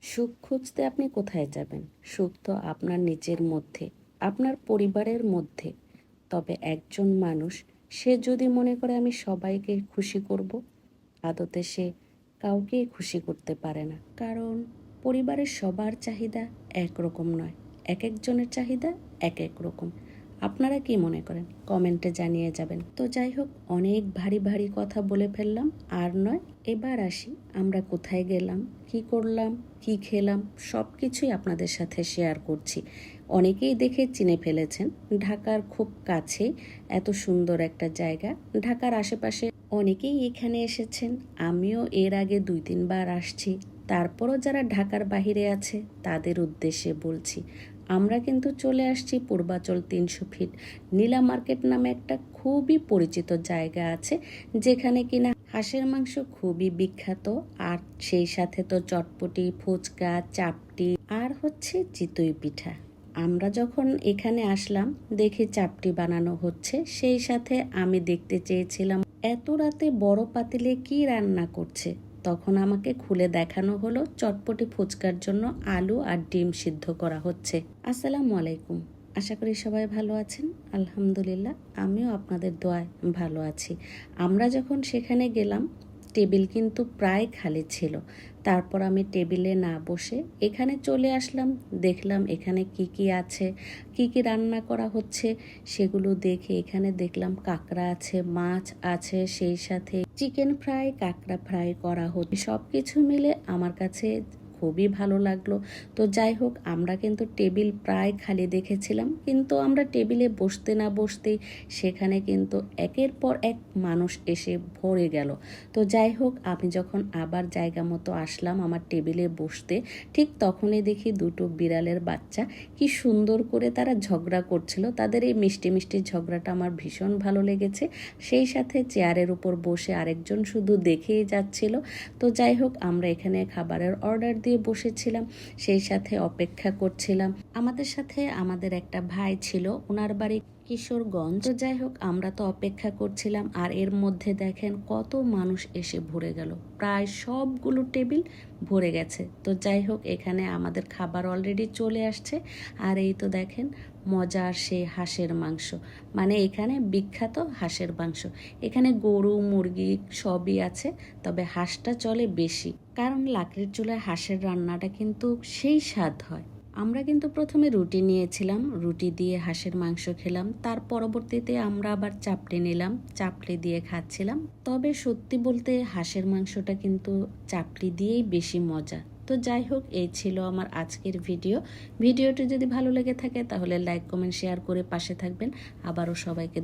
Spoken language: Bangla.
সুখ খুঁজতে আপনি কোথায় যাবেন? সুখ তো আপনার নিজের মধ্যে, আপনার পরিবারের মধ্যে। তবে একজন মানুষ, সে যদি মনে করে আমি সবাইকে খুশি করব, আদতে সে কাউকেই খুশি করতে পারে না। কারণ পরিবারের সবার চাহিদা একরকম নয়। এক একজনের চাহিদা এক এক রকম। আপনারা কি মনে করেন? কমেন্টে জানিয়ে যাবেন। তো যাই হোক, অনেক ভারী ভারী কথা বলে ফেললাম, আর নয়। এবার আসি, আমরা কোথায় গেলাম, কি করলাম, কি খেলাম, সব কিছুই আপনাদের সাথে শেয়ার করছি। অনেকেই দেখে চিনে ফেলেছেন, ঢাকার খুব কাছে এত সুন্দর একটা জায়গা। ঢাকার আশেপাশে অনেকেই এখানে এসেছেন, আমিও এর আগে 2-3 বার আসছি। তারপরও যারা ঢাকার বাহিরে আছে তাদের উদ্দেশ্যে বলছি, আমরা কিন্তু চলে আসছি পূর্বাচল 300 ফিট। নীলা মার্কেট নামে একটা খুবই পরিচিত জায়গা আছে, যেখানে কিনা হাঁসের মাংস খুবই বিখ্যাত। আর সেই সাথে তো চটপটি, ফুচকা, চাপটি আর হচ্ছে চিতই পিঠা। আমরা যখন এখানে আসলাম, দেখি চাপটি বানানো হচ্ছে। সেই সাথে আমি দেখতে চেয়েছিলাম এত রাতে বড় পাতিলে কি রান্না করছে। তখন আমাকে খুলে দেখানো হলো চটপটি ফুচকার জন্য আলু আর ডিম সিদ্ধ করা হচ্ছে। আসসালামু আলাইকুম, আশা করি সবাই ভালো আছেন। আলহামদুলিল্লাহ, আমিও আপনাদের দোয়ায় ভালো আছি। আমরা যখন সেখানে গেলাম, টেবিল কিন্তু প্রায় খালি ছিল। তারপর আমি টেবিলে না বসে এখানে চলে আসলাম। দেখলাম এখানে কি কি আছে, কি কি রান্না করা হচ্ছে সেগুলো দেখে এখানে দেখলাম কাঁকড়া আছে, মাছ আছে, সেই সাথে চিকেন ফ্রাই, কাঁকড়া ফ্রাই করা হচ্ছে। সব কিছু মিলে আমার কাছে খুবই ভালো লাগলো। তো যাই হোক, আমরা কিন্তু টেবিল প্রায় খালি দেখেছিলাম, কিন্তু আমরা টেবিলে বসতে না বসতেই সেখানে কিন্তু একের পর এক মানুষ এসে ভরে গেল। তো যাই হোক, আমি যখন আবার জায়গা মতো আসলাম আমার টেবিলে বসতে, ঠিক তখনই দেখি দুটো বিড়ালের বাচ্চা কি সুন্দর করে তারা ঝগড়া করছিল। তাদের এই মিষ্টি মিষ্টি ঝগড়াটা আমার ভীষণ ভালো লেগেছে। সেই সাথে চেয়ারের উপর বসে আরেকজন শুধু দেখেই যাচ্ছিল। তো যাই হোক, আমরা এখানে খাবারের অর্ডার দিয়ে বসেছিলাম, সেই সাথে অপেক্ষা করছিলাম। আমাদের সাথে আমাদের একটা ভাই ছিল, ওনার বাড়ি কিশোরগঞ্জ। তো যাই হোক, আমরা তো অপেক্ষা করছিলাম, আর এর মধ্যে দেখেন কত মানুষ এসে ভরে গেল। প্রায় সবগুলো টেবিল ভরে গেছে। তো যাই হোক, এখানে আমাদের খাবার অলরেডি চলে আসছে। আর এই তো দেখেন মজার সেই হাঁসের মাংস, মানে এখানে বিখ্যাত হাঁসের মাংস। এখানে গরু, মুরগি সবই আছে, তবে হাঁসটা চলে বেশি, কারণ লাকড়ির চুলায় হাঁসের রান্নাটা কিন্তু সেই স্বাদ হয়। আমরা কিন্তু প্রথমে রুটি নিয়েছিলাম, রুটি দিয়ে হাঁসের মাংস খেলাম। তার পরবর্তীতে আমরা আবার চাপড়ি নিলাম, চাপড়ি দিয়ে খাচ্ছিলাম। তবে সত্যি বলতে হাঁসের মাংসটা কিন্তু চাপড়ি দিয়েই বেশি মজা। তো যাই হোক, এই ছিল আমার আজকের ভিডিওটি যদি ভালো লেগে থাকে তাহলে লাইক, কমেন্ট, শেয়ার করে পাশে থাকবেন। আবারও সবাইকে